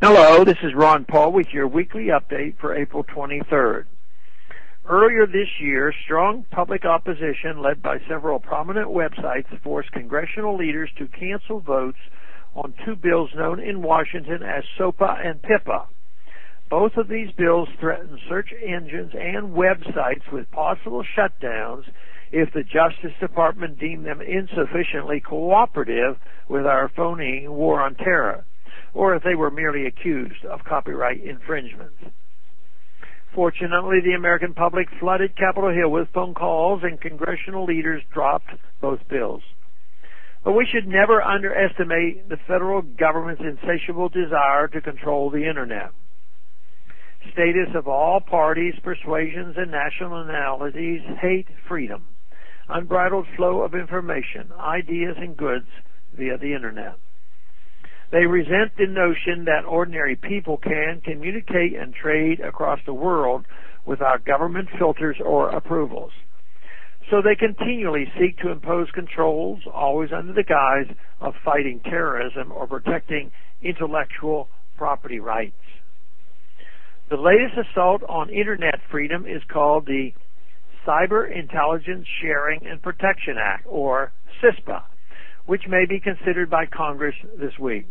Hello, this is Ron Paul with your weekly update for April 23rd. Earlier this year, strong public opposition led by several prominent websites forced congressional leaders to cancel votes on two bills known in Washington as CISPA and PIPA. Both of these bills threaten search engines and websites with possible shutdowns if the Justice Department deemed them insufficiently cooperative with our phony war on terror, or if they were merely accused of copyright infringements. Fortunately, the American public flooded Capitol Hill with phone calls, and congressional leaders dropped both bills. But we should never underestimate the federal government's insatiable desire to control the Internet. Statists of all parties, persuasions, and nationalities hate freedom, unbridled flow of information, ideas, and goods via the Internet. They resent the notion that ordinary people can communicate and trade across the world without government filters or approvals. So they continually seek to impose controls, always under the guise of fighting terrorism or protecting intellectual property rights. The latest assault on Internet freedom is called the Cyber Intelligence Sharing and Protection Act, or CISPA, which may be considered by Congress this week.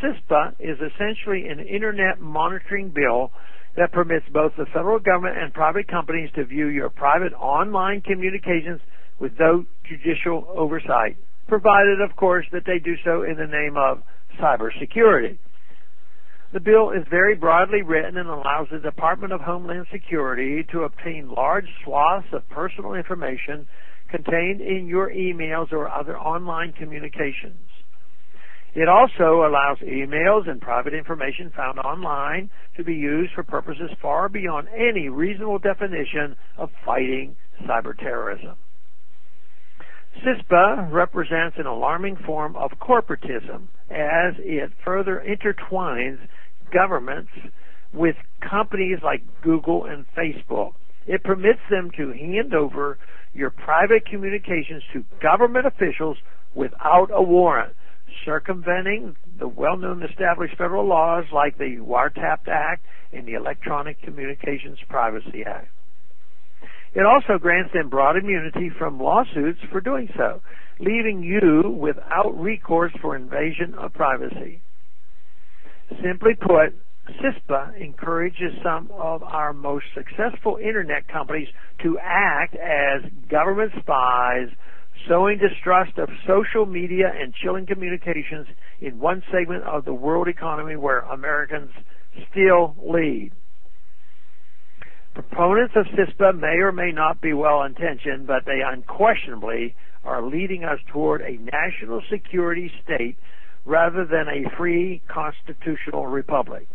CISPA is essentially an Internet monitoring bill that permits both the federal government and private companies to view your private online communications with no judicial oversight, provided, of course, that they do so in the name of cybersecurity. The bill is very broadly written and allows the Department of Homeland Security to obtain large swaths of personal information contained in your emails or other online communications. It also allows emails and private information found online to be used for purposes far beyond any reasonable definition of fighting cyber terrorism. CISPA represents an alarming form of corporatism as it further intertwines governments with companies like Google and Facebook. It permits them to hand over your private communications to government officials without a warrant, circumventing the well-known established federal laws like the Wiretap Act and the Electronic Communications Privacy Act. It also grants them broad immunity from lawsuits for doing so, leaving you without recourse for invasion of privacy. Simply put, CISPA encourages some of our most successful Internet companies to act as government spies, sowing distrust of social media and chilling communications in one segment of the world economy where Americans still lead. Proponents of CISPA may or may not be well-intentioned, but they unquestionably are leading us toward a national security state rather than a free constitutional republic.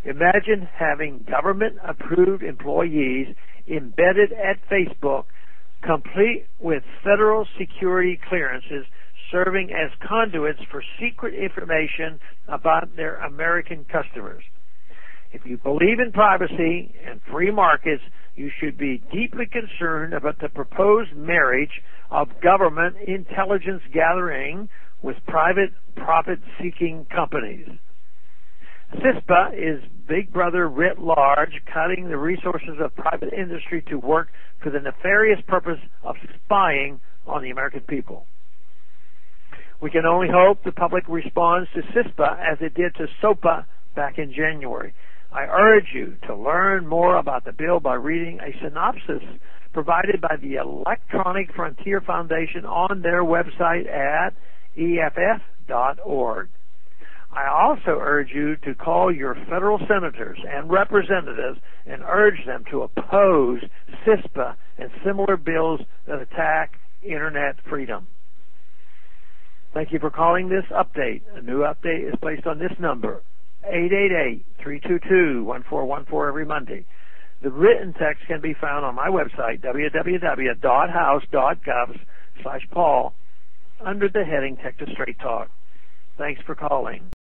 Imagine having government-approved employees embedded at Facebook, complete with federal security clearances, serving as conduits for secret information about their American customers. If you believe in privacy and free markets, you should be deeply concerned about the proposed marriage of government intelligence gathering with private profit-seeking companies. CISPA is Big Brother writ large, cutting the resources of private industry to work for the nefarious purpose of spying on the American people. We can only hope the public responds to CISPA as it did to SOPA back in January. I urge you to learn more about the bill by reading a synopsis provided by the Electronic Frontier Foundation on their website at EFF.org. I also urge you to call your federal senators and representatives and urge them to oppose CISPA and similar bills that attack Internet freedom. Thank you for calling this update. A new update is placed on this number, 888-322-1414 every Monday. The written text can be found on my website, www.house.gov/Paul, under the heading Texas Straight Talk. Thanks for calling.